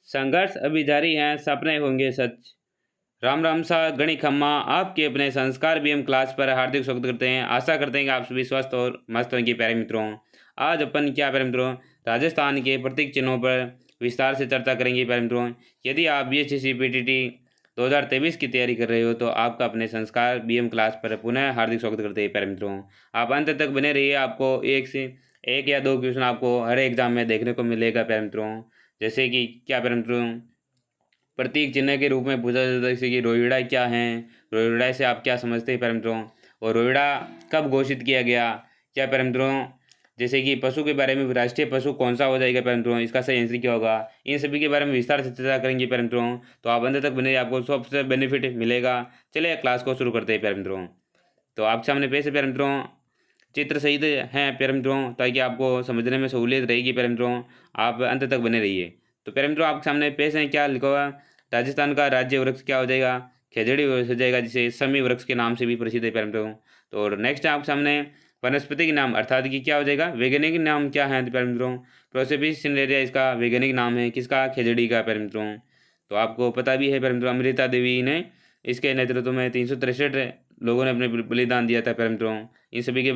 संघर्ष अभी जारी है, सपने होंगे सच। राम राम सा गणी खम्मा आपके अपने संस्कार बीएम क्लास पर हार्दिक स्वागत करते हैं। आशा करते हैं कि आप सभी स्वस्थ और मस्त होंगे प्यारे मित्रों। आज अपन क्या प्यारे मित्रों राजस्थान के प्रतीक चिन्हों पर विस्तार से चर्चा करेंगे प्यारे मित्रों। यदि आप बीएचएससी पीटीटी 2023 की तैयारी कर रहे हो तो आपका अपने संस्कार बीएम क्लास पर पुनः हार्दिक स्वागत करते हैं प्यारे मित्रों। आप अंत तक बने रहिए, आपको एक या दो क्वेश्चन आपको हर एग्जाम में देखने को मिलेगा प्यारे मित्रों। जैसे कि क्या प्यारे मित्रों प्रतीक चिन्ह के रूप में पूछा जाता है, जैसे कि रोहिड़ा क्या है, रोहिड़ा से आप क्या समझते हैं प्यारे मित्रों, और रोहिड़ा कब घोषित किया गया, क्या प्यारे मित्रों जैसे कि पशु के बारे में राष्ट्रीय पशु कौन सा हो जाएगा प्यारे मित्रों, इसका सही आंसर क्या होगा, इन सभी के बारे में विस्तार से चर्चा करेंगे प्यारे मित्रों। तो आप अंत तक बने, आपको सबसे बेनिफिट मिलेगा। चलिए क्लास को शुरू करते हैं प्यारे मित्रों। तो आपके सामने पेश है प्यारे मित्रों चित्र सही है प्यारे मित्रों, ताकि आपको समझने में सहूलियत रहेगी प्यारे मित्रों। आप अंत तक बने रहिए। तो प्यारे मित्रों आपके सामने पेश है, क्या लिखा हुआ, राजस्थान का राज्य वृक्ष क्या हो जाएगा, खेजड़ी वृक्ष हो जाएगा, जिसे समी वृक्ष के नाम से भी प्रसिद्ध है प्यारे मित्रों। तो नेक्स्ट आपके सामने वनस्पति के नाम अर्थात कि क्या हो जाएगा, वैज्ञानिक नाम क्या है प्यारे मित्रों, प्रोसेपिस सिनेरिया इसका वैज्ञानिक नाम है, किसका, खेजड़ी का प्यारे मित्रों। तो आपको पता भी है प्यारे मित्रों, अमृता देवी ने इसके नेतृत्व में 363 लोगों ने अपने बलिदान दिया था प्यारे मित्रों। इन सभी के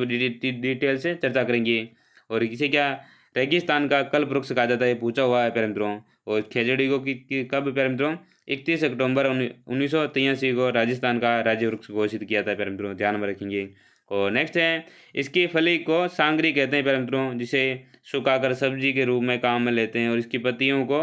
डिटेल से चर्चा करेंगे। और किसे क्या रेगिस्तान का कल्प वृक्ष कहा जाता है, पूछा हुआ है प्यारे मित्रों। और खेजड़ी को कब प्यारे मित्रों 31 अक्टूबर 1983 को राजस्थान का राज्य वृक्ष घोषित किया था प्यारे मित्रों, ध्यान में रखेंगे। और नेक्स्ट है, इसकी फली को सांगरी कहते हैं प्यारे मित्रों, जिसे सुखाकर सब्जी के रूप में काम में लेते हैं। और इसकी पत्तियों को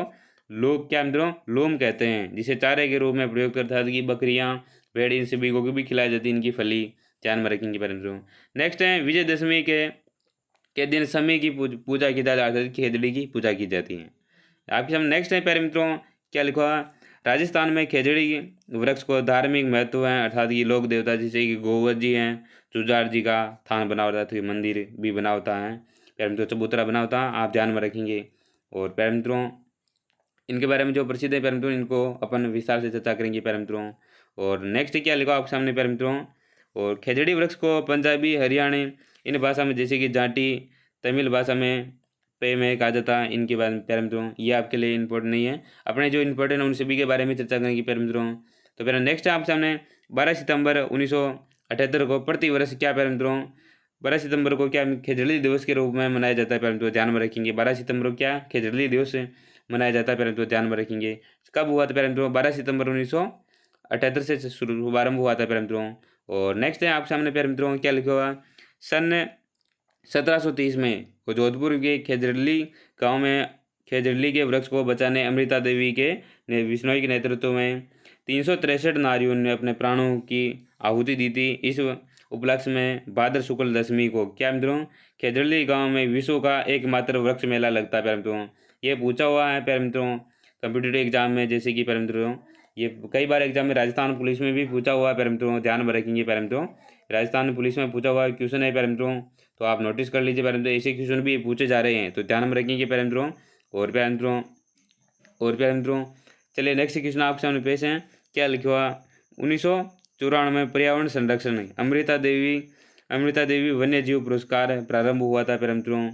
लोग क्या मित्रों लोम कहते हैं, जिसे चारे के रूप में प्रयोग करता है कि बकरियां भेड़ इन सभी को भी खिलाई जाती है इनकी फली, ध्यान में रखेंगे प्यारे मित्रों। नेक्स्ट है, विजयदशमी के दिन समय की पूजा की जाती है, खेजड़ी की पूजा की जाती है। आपके सामने नेक्स्ट है प्यारे मित्रों, क्या लिखा हुआ, राजस्थान में खेजड़ी वृक्ष को धार्मिक महत्व है, अर्थात ये लोक देवता जैसे कि गोवत जी हैं, जुजार जी का थान बना होता है, मंदिर भी बना होता है प्यारे मित्रों, चबूतरा बना होता है, आप ध्यान में रखेंगे। और प्यारे मित्रों इनके बारे में जो प्रसिद्ध है प्यारे मित्रों, इनको अपन विस्तार से चर्चा करेंगे प्यारे मित्रों। और नेक्स्ट क्या लिखा आपके सामने प्यारे मित्रों, और खेजड़ी वृक्ष को पंजाबी हरियाणी इन भाषा में जैसे कि जाटी तमिल भाषा में पे में कहा जाता है, इनके बारे में प्यारे मित्रों ये आपके लिए इंपॉर्टेंट नहीं है, अपने जो इंपॉर्टेंट है उन सभी के बारे में चर्चा करेंगे प्यारे मित्रों। तो प्यारे नेक्स्ट आपके सामने 12 सितंबर 1978 को प्रतिवर्ष क्या प्यारे मित्रों 12 सितंबर को क्या खेजड़ी दिवस के रूप में मनाया जाता है प्यारे मित्रों, ध्यान में रखेंगे। 12 सितंबर को क्या खेजड़ी दिवस मनाया जाता है प्यारे मित्रों, ध्यान में रखेंगे। कब हुआ था प्यारे मित्रों, 12 सितंबर 1978 से शुभारंभ हुआ था प्यारे मित्रों। और नेक्स्ट है आपके सामने प्यारे मित्रों, क्या लिखा हुआ, सन 1730 में जोधपुर के खेजड़ली गांव में खेजड़ली के वृक्ष को बचाने अमृता देवी के विश्नोई के नेतृत्व में 363 नारियों ने अपने प्राणों की आहुति दी थी। इस उपलक्ष्य में भाद्र शुक्ल दशमी को क्या मित्रों खेजड़ली गांव में विश्व का एकमात्र वृक्ष मेला लगता है प्यारे मित्रों। ये पूछा हुआ है प्यारे मित्रों कंप्यूटर एग्जाम में, जैसे कि प्यारे मित्रों ये कई बार एग्जाम में राजस्थान पुलिस में भी पूछा हुआ है प्यारे मित्रों, ध्यान में रखेंगे प्यारे मित्रों। राजस्थान पुलिस में पूछा हुआ क्वेश्चन है प्यारे मित्रों, तो आप नोटिस कर लीजिए प्यारे मित्रों, ऐसे क्वेश्चन भी पूछे जा रहे हैं, तो ध्यान में रखेंगे प्यारे मित्रों। और प्यारे मित्रों चलिए नेक्स्ट क्वेश्चन आपके सामने पेश है, क्या लिखा हुआ, 1994 में पर्यावरण संरक्षण अमृता देवी वन्य जीव पुरस्कार प्रारंभ हुआ था प्यारे मित्रों।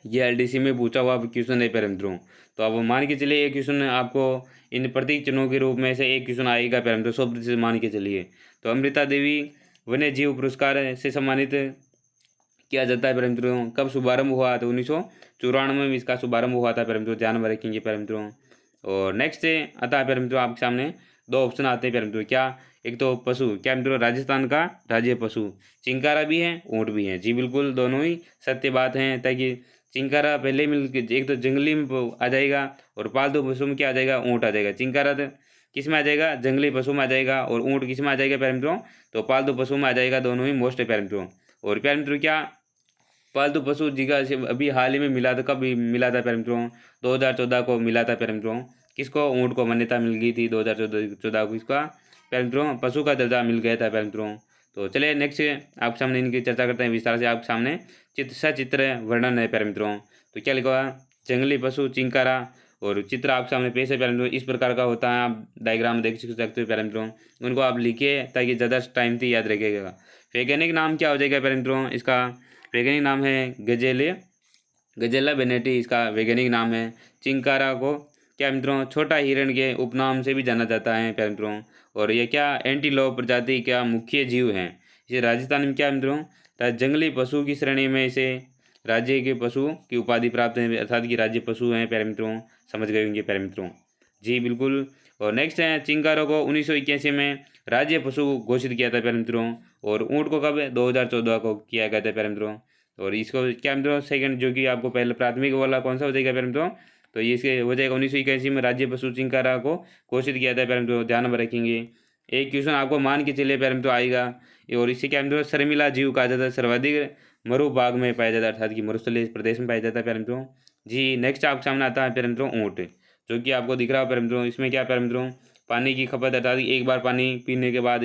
ये एलडीसी में पूछा हुआ क्वेश्चन है प्यारे मित्रों। तो अब मान के चलिए एक क्वेश्चन आपको इन प्रतीक चिन्हों के रूप में से एक क्वेश्चन आएगा प्यारे मित्रों, शब्द से मान के चलिए। तो अमृता देवी वन्य जीव पुरस्कार से सम्मानित किया जाता है प्यारे मित्रों, कब शुभारंभ हुआ, तो 1994 में इसका शुभारंभ हुआ था प्यारे मित्रों, ध्यान में रखेंगे प्यारे मित्रों। और नेक्स्ट आता है प्यारे मित्रों आपके सामने दो ऑप्शन आते हैं प्यारे मित्रों, क्या, एक तो पशु, क्या मित्रों राजस्थान का राज्य पशु चिंकारा भी है ऊँट भी है, जी बिल्कुल दोनों ही सत्य बात है, ताकि चिंकारा पहले मिल एक तो जंगली में आ जाएगा और पालतू पशु में क्या आ जाएगा, ऊँट आ जाएगा। चिंकारा तो किस में आ जाएगा, जंगली पशु में आ जाएगा, और ऊँट किस में आ जाएगा प्यारे मित्रों, तो पालतू पशु में आ जाएगा, दोनों ही मोस्ट है प्यारे मित्रों। और प्यारे मित्रों क्या पालतू पशु जी का अभी हाल ही में मिला था, कब मिला था प्यारे मित्रों, 2014 को मिला था प्यारे मित्रों, किसको, ऊँट को मान्यता मिल गई थी 2014 को, इसका प्यारे मित्रों पशु का दर्जा मिल गया था प्यारे मित्रों। तो चलिए नेक्स्ट आपके सामने इनकी चर्चा करते हैं विस्तार से, आपके सामने सचित्र वर्णन है प्यारे मित्रों। तो क्या लिखा हुआ, जंगली पशु चिंकारा, और चित्र आपके सामने पेश है प्यारे मित्रों, इस प्रकार का होता है, आप डायग्राम देख सकते हो प्यारे मित्रों, उनको आप लिखिए ताकि ज़्यादा टाइम से याद रखिएगा। वैज्ञानिक नाम क्या हो जाएगा प्यारे मित्रों, इसका वैज्ञानिक नाम है गजेला बेनेटी, इसका वैज्ञानिक नाम है। चिंकारा को क्या मित्रों छोटा हिरण के उपनाम से भी जाना जाता है प्यारे मित्रों। और ये क्या एंटीलोप प्रजाति क्या मुख्य जीव हैं। इसे राजस्थान में क्या मित्रों जंगली पशु की श्रेणी में इसे राज्य के पशु की उपाधि प्राप्त है, अर्थात कि राज्य पशु हैं प्यारे मित्रों। समझ गए होंगे प्यारे मित्रों। जी बिल्कुल। और नेक्स्ट है चिंकारो को 1981 में राज्य पशु घोषित किया था प्यारे मित्रों। और ऊँट को कब 2014 को किया गया था प्यारे मित्रों। और इसको क्या मित्रों सेकंड जो कि आपको पहले प्राथमिक वाला कौन सा हो जाएगा प्यारे मित्रों, तो इसके हो जाएगा 1981 में राज्य पशु चिंकारा को घोषित किया था प्यारे मित्रों। ध्यान में रखेंगे। एक क्वेश्चन आपको मान के चलिए प्यारे मित्रों आएगा। और इससे क्या मित्रों शर्मिला जीव कहा जाता है, सर्वाधिक मरु भाग में पाया जाता है, अर्थात कि मरुस्थलीय प्रदेश में पाया जाता है प्यारे मित्रों। जी नेक्स्ट आपके सामने आता है प्यारे मित्रों ऊँट, जो कि आपको दिख रहा है प्यारे मित्रों। इसमें क्या प्यारे मित्रों पानी की खपत, अर्थात एक बार पानी पीने के बाद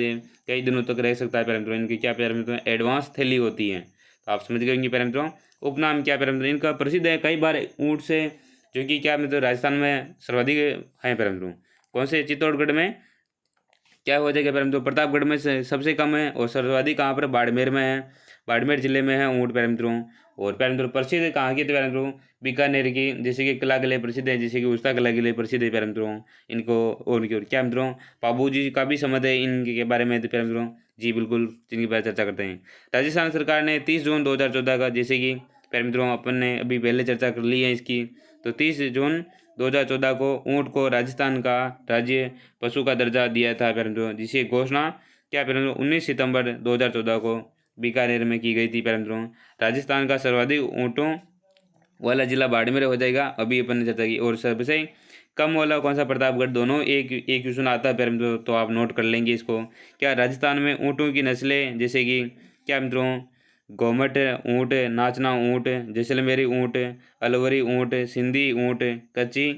कई दिनों तक रह सकता है प्यारे मित्रों। इनकी क्या प्यारे मित्रों एडवांस थैली होती है, तो आप समझ गए प्यारे मित्रों। उपनाम क्या प्यारे मित्रों इनका प्रसिद्ध है कई बार ऊँट से, जो कि क्या मित्रों राजस्थान में सर्वाधिक है प्यारे मित्रों। कौन से चित्तौड़गढ़ में क्या हो जाएगा प्यारे मित्रों, प्रतापगढ़ में सबसे कम है। और सर्वाधिक कहाँ पर बाड़मेर में है, बाड़मेर जिले में है ऊँट प्यारे मित्रों। और प्यारे मित्रों प्रसिद्ध कहाँ की तो प्यारे मित्रों बीकानेर की, जैसे कि किला के लिए प्रसिद्ध है, जैसे कि उस्ता किला के लिए प्रसिद्ध है प्यारे मित्रों। इनको और उनकी और क्या मित्रों पाबू जी का भी संबंध है इनके बारे में प्यारे मित्रों। जी बिल्कुल जिनकी बारे चर्चा करते हैं। राजस्थान सरकार ने 30 जून 2014 का, जैसे कि प्यारे मित्रों अपन ने अभी पहले चर्चा कर ली है इसकी, तो 30 जून 2014 को ऊँट को राजस्थान का राज्य पशु का दर्जा दिया था प्यारे मित्रों, जिसकी घोषणा क्या प्यारे मित्रों 19 सितंबर 2014 को बीकानेर में की गई थी प्यारे मित्रों। राजस्थान का सर्वाधिक ऊँटों वाला जिला बाड़मेर हो जाएगा, अभी अपन ने चर्चा की। और सबसे कम वाला कौन सा, प्रतापगढ़। दोनों एक एक क्वेश्चन आता है प्यारे मित्रों, तो आप नोट कर लेंगे इसको। क्या राजस्थान में ऊँटों की नस्लें, जैसे कि क्या मित्रों गोमट ऊँट, नाचना ऊँट, जैसलमेरी ऊँट, अलवरी ऊँट, सिंधी ऊँट, कच्ची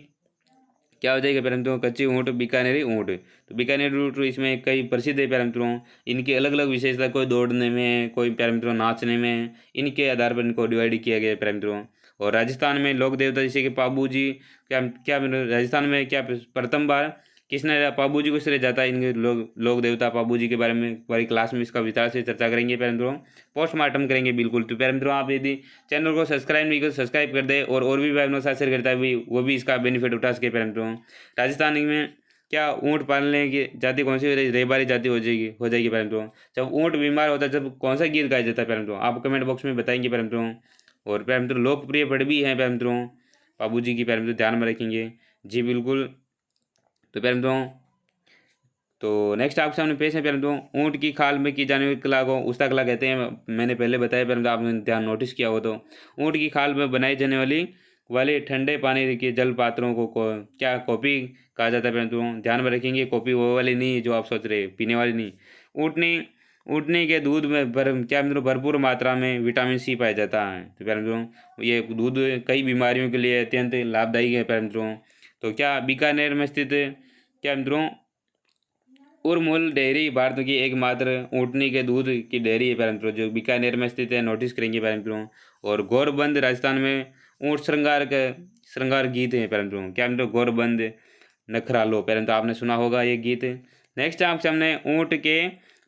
क्या हो जाएगा प्यारे मित्रों कच्ची ऊँट, बीकानेरी ऊँट। तो बीकानेरी ऊँट इसमें कई प्रसिद्ध है प्यारे मित्रों। इनकी अलग अलग विशेषता, कोई दौड़ने में, कोई प्यारे मित्रों नाचने में, इनके आधार पर इनको डिवाइड किया गया है प्यारे मित्रों। और राजस्थान में लोक देवता जैसे कि पाबू जी, क्या क्या राजस्थान में क्या प्रथम बार किसने पाबू जी को श्रेय जाता है, इनके लोक देवता पाबू जी के बारे में हमारी क्लास में इसका विस्तार से चर्चा करेंगे प्यारे मित्रों, पोस्टमार्टम करेंगे बिल्कुल। तो प्यारे मित्रों आप यदि चैनल को सब्सक्राइब नहीं कर सब्सक्राइब कर दे, और भी भाई अपनों साथ शेयर करता है वो भी इसका बेनिफिट उठा सके प्यारे मित्रों। राजस्थान में क्या ऊँट पालने की जाति कौन सी हो जाएगी, रेबारी जाति हो जाएगी प्यारे मित्रों। जब ऊँट बीमार होता है जब कौन सा गीत गाया जाता है प्यारे मित्रों, आप कमेंट बॉक्स में बताएंगे प्यारे मित्रों। और प्यारे मित्रों लोकप्रिय पढ़ भी हैं प्यारे मित्रों बाबू जी की, प्यारे मित्रों ध्यान में रखेंगे। जी बिल्कुल। तो प्यारे मित्रों तो नेक्स्ट आपके सामने पेश है प्यारे मित्रों ऊँट की खाल में की जाने वाली कला को उस्ता कला कहते हैं। मैंने पहले बताया प्यारे मित्रों, आपने ध्यान नोटिस किया हो तो। ऊँट की खाल में बनाई जाने वाले ठंडे पानी के जल पात्रों को क्या कॉपी कहा जाता है प्यारे मित्रों। ध्यान में रखेंगे कॉपी वो वाली नहीं जो आप सोच रहे, पीने वाली नहीं। ऊँटनी ऊँटनी के दूध में क्या मित्रों भरपूर मात्रा में विटामिन सी पाया जाता है। तो प्यारे मित्रों ये दूध कई बीमारियों के लिए अत्यंत लाभदायी है प्यारे मित्रों। तो क्या बीकानेर में स्थित क्या मित्रों उरमुल डेयरी भारत की एकमात्र ऊँटनी के दूध की डेयरी है प्यारे मित्रों, जो बीकानेर में स्थित है, नोटिस करेंगे प्यारे मित्रों। और गौरबंद राजस्थान में ऊँट श्रृंगार गीत है प्यारे मित्रों। क्या मित्रों गौरबंद नखरा लो प्यारे मित्रों, आपने सुना होगा ये गीत। नेक्स्ट आपके सामने ऊँट के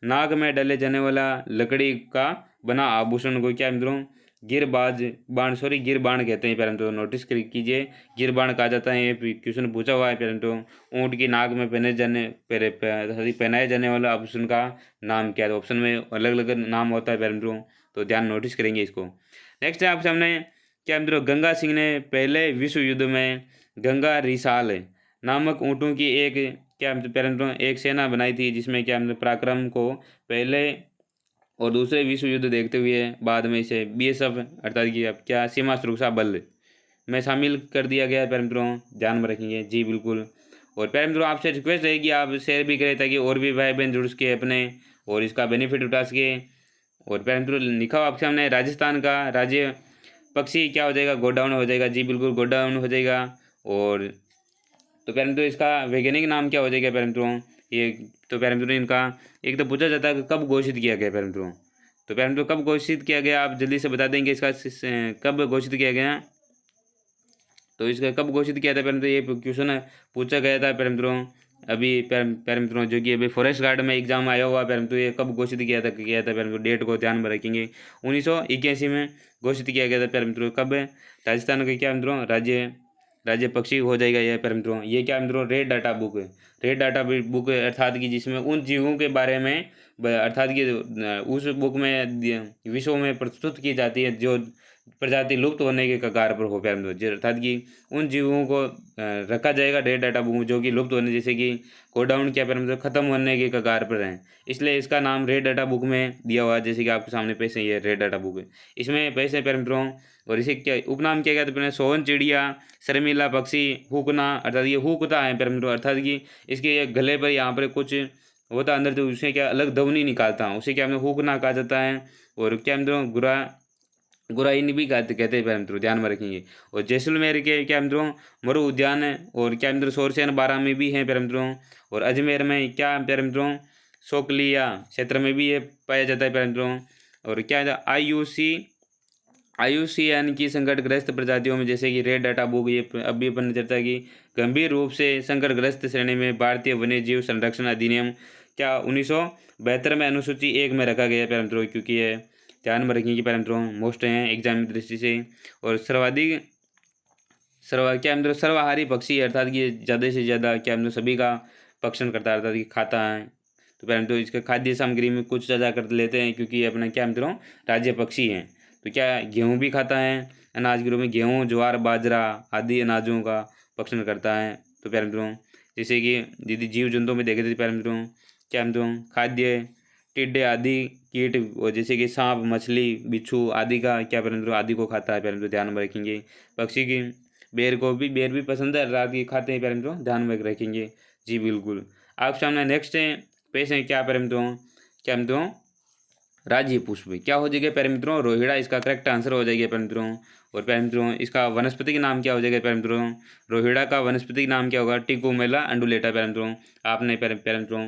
नाक में डाले जाने वाला लकड़ी का बना आभूषण को क्या मित्रों गिरबाण कहते हैं प्यारे मित्रों, नोटिस कीजिए गिरबाण कहा जाता है। ये क्वेश्चन पूछा हुआ है प्यारे मित्रों। ऊँट की नाक में पहनाए जाने वाला आभूषण का नाम क्या है, ऑप्शन में अलग अलग नाम होता है प्यारे मित्रों, तो ध्यान नोटिस करेंगे इसको। नेक्स्ट है आपके सामने क्या मित्रों गंगा सिंह ने पहले विश्व युद्ध में गंगा रिसाल नामक ऊँटों की एक क्या प्यारे मित्रों एक सेना बनाई थी, जिसमें क्या पराक्रम को पहले और दूसरे विश्व युद्ध देखते हुए बाद में इसे BSF अर्थात कि अब क्या सीमा सुरक्षा बल में शामिल कर दिया गया है प्यारे मित्रों, ध्यान में रखेंगे। जी बिल्कुल। और प्यारे मित्रों आपसे रिक्वेस्ट रहेगी आप शेयर भी करें ताकि और भी भाई बहन जुड़ सके अपने और इसका बेनिफिट उठा सके। और प्यारे मित्रों लिखा हुआ आपके सामने राजस्थान का राज्य पक्षी क्या हो जाएगा, गोडाउन हो जाएगा। जी बिल्कुल गोडाउन हो जाएगा। और तो प्यारे मित्रों इसका वैज्ञानिक नाम क्या हो जाएगा प्यारे मित्रों, ये तो प्यारे मित्रों इनका एक तो पूछा जाता है कि कब घोषित किया गया प्यारे मित्रों, तो प्यारे मित्रों कब घोषित किया गया आप जल्दी से बता देंगे इसका कब घोषित किया गया। तो इसका कब घोषित किया था प्यारे मित्रों, ये क्वेश्चन पूछा गया था प्यारे मित्रों अभी प्यारे मित्रों, जो कि अभी फॉरेस्ट गार्ड में एग्जाम आया हुआ प्यारे मित्रों, ये कब घोषित किया था प्यारे मित्रों, डेट को ध्यान में रखेंगे। 1981 में घोषित किया गया था प्यारे मित्रों। कब राजस्थान के क्या मित्रों राज्य पक्षी हो जाएगा यह प्यारे मित्रों। ये क्या मित्रों, रेड डाटा बुक है। रेड डाटा बुक अर्थात कि जिसमें उन जीवों के बारे में अर्थात कि उस बुक में विश्व में प्रस्तुत की जाती है जो प्रजाति लुप्त होने के कगार पर हो प्यारे मित्रों। अर्थात कि उन जीवों को रखा जाएगा रेड डाटा बुक में जो कि लुप्त होने, जैसे कि गोडाउन क्या प्यारे मित्रों खत्म होने के कगार पर हैं, इसलिए इसका नाम रेड डाटा बुक में दिया हुआ है। जैसे कि आपके सामने पैसे ये रेड डाटा बुक है, इसमें पैसे प्यारे मित्रों। और इसे क्या उपनाम क्या कहते हैं, सोहन चिड़िया, शर्मिला पक्षी, हुकना, अर्थात ये हुकता है प्यारे मित्रों। अर्थात कि इसके ये गले पर यहाँ पर कुछ होता अंदर, तो उसे क्या अलग ध्वनि निकालता है, उसे क्या मतलब हुकना कहा जाता है। और क्या मित्रों, गुराइन भी कहते हैं प्यारे मित्रों, ध्यान में रखेंगे। और जैसलमेर के क्या मित्रों मरु उद्यान है, और क्या मित्रों सोरसेन 12 में भी है प्यारे मित्रों। और अजमेर में क्या प्यारे मित्रों सोकलिया क्षेत्र में भी ये पाया जाता है प्यारे मित्रों। और क्या है IUCN की संकटग्रस्त प्रजातियों में जैसे कि रेड डाटा बुक, ये अभी अपन ने चर्चा की, गंभीर रूप से संकटग्रस्त श्रेणी में भारतीय वन्य जीव संरक्षण अधिनियम क्या 1972 में अनुसूची 1 में रखा गया प्यारे मित्रों, क्योंकि ये ध्यान में रखेंगे प्यारे मित्रों, मोस्ट हैं एग्जाम की दृष्टि से। और क्या मित्रों सर्वाहारी पक्षी, अर्थात कि ज़्यादा से ज़्यादा क्या मित्रों सभी का भक्षण करता है, अर्थात कि खाता है। तो प्यारे मित्रों इसका खाद्य सामग्री में कुछ ज़्यादा कर लेते हैं, क्योंकि अपना क्या मित्रों राज्य पक्षी हैं। तो क्या गेहूँ भी खाता है, अनाज के रूप में गेहूँ, ज्वार, बाजरा आदि अनाजों का भक्षण करता है। तो प्यारे मित्रों जैसे कि यदि जीव जंतुओं में देखे थे प्यारे मित्रों, क्या मित्रों खाद्य टिड्डे आदि कीट, और जैसे कि सांप, मछली, बिच्छू आदि का क्या प्यारे मित्रों आदि को खाता है प्यारे मित्रों, ध्यान में रखेंगे। पक्षी की बेर भी पसंद है, रात की खाते हैं प्यारे मित्रों, ध्यान में रखेंगे। जी बिल्कुल। आप सामने नेक्स्ट पेश है क्या प्यारे मित्रों, क्या मित्रों राज्य पुष्प क्या हो जाएगा प्यारे मित्रों, रोहिड़ा इसका करेक्ट आंसर हो जाएगा प्यारे मित्रों। और प्यारे मित्रों इसका वनस्पति का नाम क्या हो जाएगा प्यारे मित्रों, रोहिड़ा का वनस्पति का नाम क्या होगा, टिकोमेला अंडुलेटा प्यारे मित्रों। आपने प्यारे मित्रों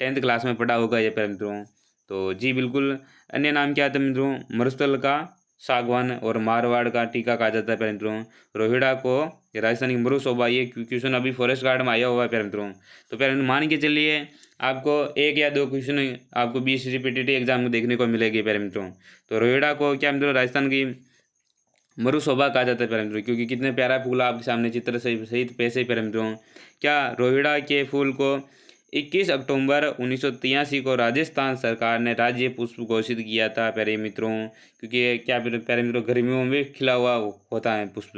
10th क्लास में पढ़ा होगा ये प्यारे मित्रों। तो जी बिल्कुल। अन्य नाम क्या आता है मित्रों, मरुस्थल का सागवान और मारवाड़ का टीका कहा जाता है प्यारे मित्रों। रोहिड़ा को राजस्थान की मरुशोभा, ये क्वेश्चन अभी फॉरेस्ट गार्ड में आया हुआ है प्यारे मित्रों। तो प्यारे मित्रों मान के चलिए आपको 1 या 2 क्वेश्चन आपको 20 रिपीटेटिव एग्जाम में देखने को मिलेगी प्यारे मित्रों। तो रोहिड़ा को क्या मित्रों राजस्थान की मरुशोभा कहा जाता है प्यारे मित्रों, क्योंकि कितने प्यारा फूल आपके सामने चित्र सहित पैसे प्यारे मित्रों। क्या रोहिड़ा के फूल को 21 अक्टूबर 1983 को राजस्थान सरकार ने राज्य पुष्प घोषित किया था प्यारे मित्रों, क्योंकि ये क्या प्यारे मित्रों गर्मियों में खिला हुआ होता है पुष्प।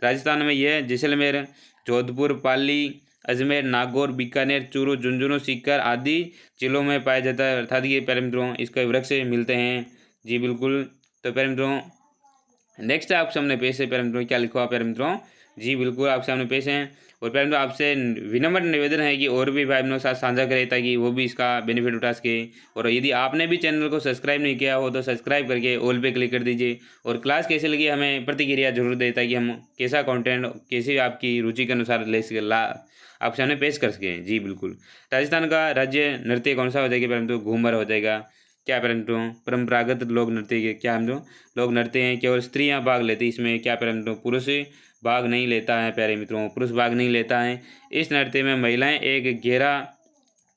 राजस्थान में यह जैसलमेर, जोधपुर, पाली, अजमेर, नागौर, बीकानेर, चूरू, झुंझुनू, सीकर आदि जिलों में पाया जाता है, अर्थात ये प्यारे मित्रों इसके वृक्ष मिलते हैं। जी बिल्कुल। तो प्यारे मित्रों नेक्स्ट आप सामने पेश है प्यारे मित्रों, क्या लिखा हुआ प्यारे मित्रों, जी बिल्कुल आप सामने पेश हैं। और प्यारे मित्रों आपसे विनम्र निवेदन है कि और भी भाई बहनों के साथ साझा करें ताकि वो भी इसका बेनिफिट उठा सके। और यदि आपने भी चैनल को सब्सक्राइब नहीं किया हो तो सब्सक्राइब करके ऑल पे क्लिक कर दीजिए। और क्लास कैसे लगी हमें प्रतिक्रिया जरूर दें, ताकि हम कैसा कंटेंट कैसे आपकी रुचि के अनुसार ले सके आप सामने पेश कर सकें। जी बिल्कुल। राजस्थान का राज्य नृत्य कौन सा हो जाएगा प्यारे मित्रों, घूमर हो जाएगा। क्या प्यारे मित्रों परंपरागत लोक नृत्य के क्या हम लोग नृत्य हैं, केवल स्त्रियां भाग लेती इसमें, क्या प्यारे मित्रों पुरुष भाग नहीं लेता है प्यारे मित्रों, पुरुष भाग नहीं लेता है। इस नृत्य में महिलाएं एक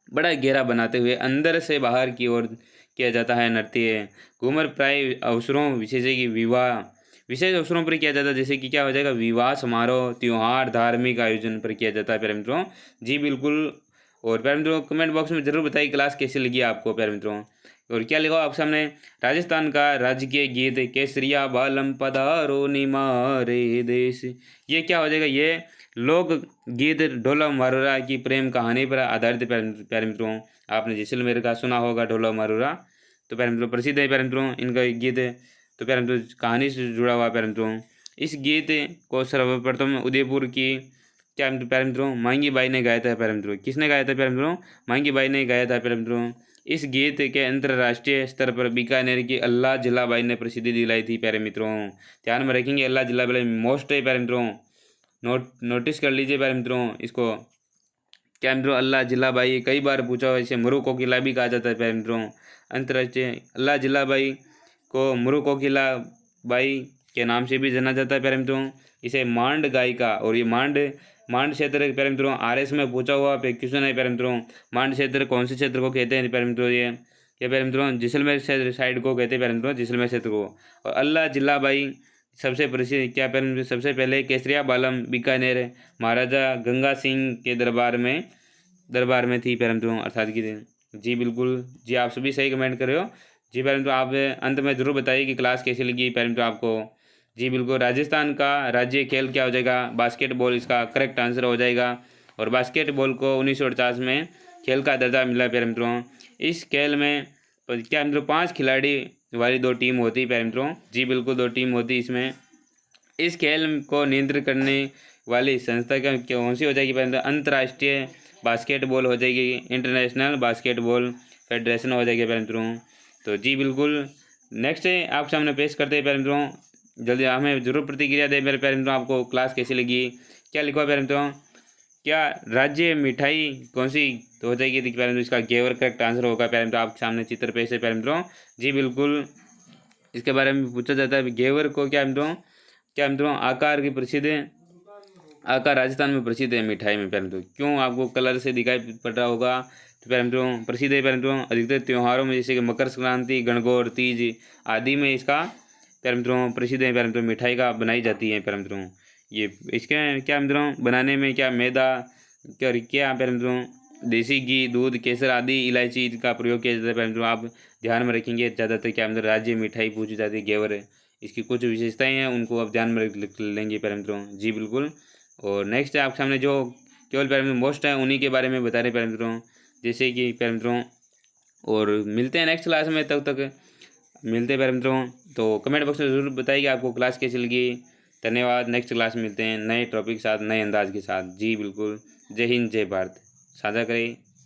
बड़ा घेरा बनाते हुए अंदर से बाहर की ओर किया जाता है नृत्य। घूमर प्राय अवसरों विशेष अवसरों पर किया जाता है, जैसे कि क्या हो जाएगा विवाह समारोह, त्योहार, धार्मिक आयोजन पर किया जाता है प्यारे मित्रों। जी बिल्कुल। और प्यारे मित्रों कमेंट बॉक्स में जरूर बताइए क्लास कैसी लगी आपको प्यारे मित्रों। और क्या लिखा आप सामने, राजस्थान का राजकीय गीत केसरिया बालम पधारो निमारे देश, ये क्या हो जाएगा, ये लोक गीत ढोला मारूरा की प्रेम कहानी पर आधारित प्यारे मित्रों। आपने जैसलमेर का सुना होगा ढोला मारूरा, तो प्यारे मित्रों प्रसिद्ध है प्यारे मित्रों इनका गीत। तो प्यारे मित्रों कहानी से जुड़ा हुआ प्यारे मित्रों। इस गीत को सर्वप्रथम उदयपुर की क्या प्यारे मित्रों मांगी बाई ने गाया था प्यारे मित्रों। किसने गाया था प्यारे मित्रों, मांगी बाई ने गाया था प्यारे मित्रों। इस गीत के अंतर्राष्ट्रीय स्तर पर बीकानेर की अल्लाह जिलाबाई ने प्रसिद्धि दिलाई थी प्यारे मित्रों। ध्यान में रखेंगे अल्लाह जिलाबाई मोस्ट है प्यारे मित्रों, नोटिस कर लीजिए प्यारे मित्रों इसको। क्या मित्रों अल्लाह जिलाबाई कई बार पूछा हुआ, इसे मुरु कोकिला भी कहा जाता है प्यारे मित्रों। अंतर्राष्ट्रीय अल्लाह जिलाबाई को मुरु कोकिला बाई के नाम से भी जाना जाता है प्यारे मित्रों। इसे मांड गायिका, और ये मांड क्षेत्र प्यारे मित्रों RS में पूछा हुआ क्वेश्चन है प्यारे मित्रों। मांड क्षेत्र कौन से क्षेत्र को कहते हैं प्यारे मित्रों, ये प्यारे मित्रों जैसलमेर साइड को कहते हैं प्यारे मित्रों, जैसलमेर क्षेत्र को। और अल्लाह जिलाबाई सबसे प्रसिद्ध क्या पैरम सबसे पहले केसरिया बालम बीकानेर महाराजा गंगा सिंह के दरबार में थी पैरम अर्थात की जी बिल्कुल जी, आप सभी सही कमेंट कर रहे हो जी पैरम। आप अंत में ज़रूर बताइए कि क्लास कैसी लगी पैरम आपको। जी बिल्कुल, राजस्थान का राज्य खेल क्या हो जाएगा, बास्केटबॉल इसका करेक्ट आंसर हो जाएगा। और बास्केटबॉल को 1948 में खेल का दर्जा मिला प्यारे मित्रों। इस खेल में क्या मित्रों 5 खिलाड़ी वाली 2 टीम होती है प्यारे मित्रों। जी बिल्कुल 2 टीम होती इसमें। इस खेल को नियंत्रित करने वाली संस्था क्या कौन सी हो जाएगी प्यारे मित्रों, अंतर्राष्ट्रीय बास्केटबॉल हो जाएगी, इंटरनेशनल बास्केटबॉल फेडरेशन हो जाएगी प्यारे मित्रों। तो जी बिल्कुल नेक्स्ट आपके सामने पेश करते हैं प्यारे मित्रों, जल्दी हमें जरूर प्रतिक्रिया दे मेरे प्यारे मित्रों। आपको क्लास कैसी लगी, क्या लिखा है प्यारे मित्रों, क्या राज्य मिठाई कौन सी तो हो जाएगी प्यारे मित्रों, इसका घेवर करेक्ट आंसर होगा प्यारे मित्रों। आपके सामने चित्र पेश है प्यारे मित्रों। जी बिल्कुल, इसके बारे में पूछा जाता है घेवर को क्या मित्रों आकार की प्रसिद्ध आकार राजस्थान में प्रसिद्ध है मिठाई में प्यारे मित्रों। क्यों आपको कलर से दिखाई पड़ रहा होगा तो प्यारे मित्रों प्रसिद्ध है प्यारे मित्रों। अधिकतर त्योहारों में जैसे कि मकर संक्रांति, गणगौर, तीज आदि में इसका प्यारे मित्रों प्रसिद्ध है प्यारे मित्रों, मिठाई का बनाई जाती है प्यारे मित्रों। ये इसके क्या मित्रों बनाने में क्या मैदा क्या प्यारे मित्रों देसी घी, दूध, केसर आदि इलायची का प्रयोग किया जाता है प्यारे मित्रों। आप ध्यान में रखेंगे ज़्यादातर क्या मित्रों राज्य मिठाई पूछी जाती है घेवर है, इसकी कुछ विशेषताएं हैं उनको आप ध्यान में रख लेंगे प्यारे मित्रों। जी बिल्कुल, और नेक्स्ट आपके सामने जो केवल प्यारे मित्रों मोस्ट है उन्हीं के बारे में बता रहे प्यारे मित्रों, जैसे कि प्यारे मित्रों। और मिलते हैं नेक्स्ट क्लास में, तब तक मिलते हैं प्यारे मित्रों। तो कमेंट बॉक्स में ज़रूर बताइए आपको क्लास कैसी लगी। धन्यवाद, नेक्स्ट क्लास मिलते हैं नए टॉपिक के साथ, नए अंदाज के साथ। जी बिल्कुल, जय हिंद जय भारत, साझा करें।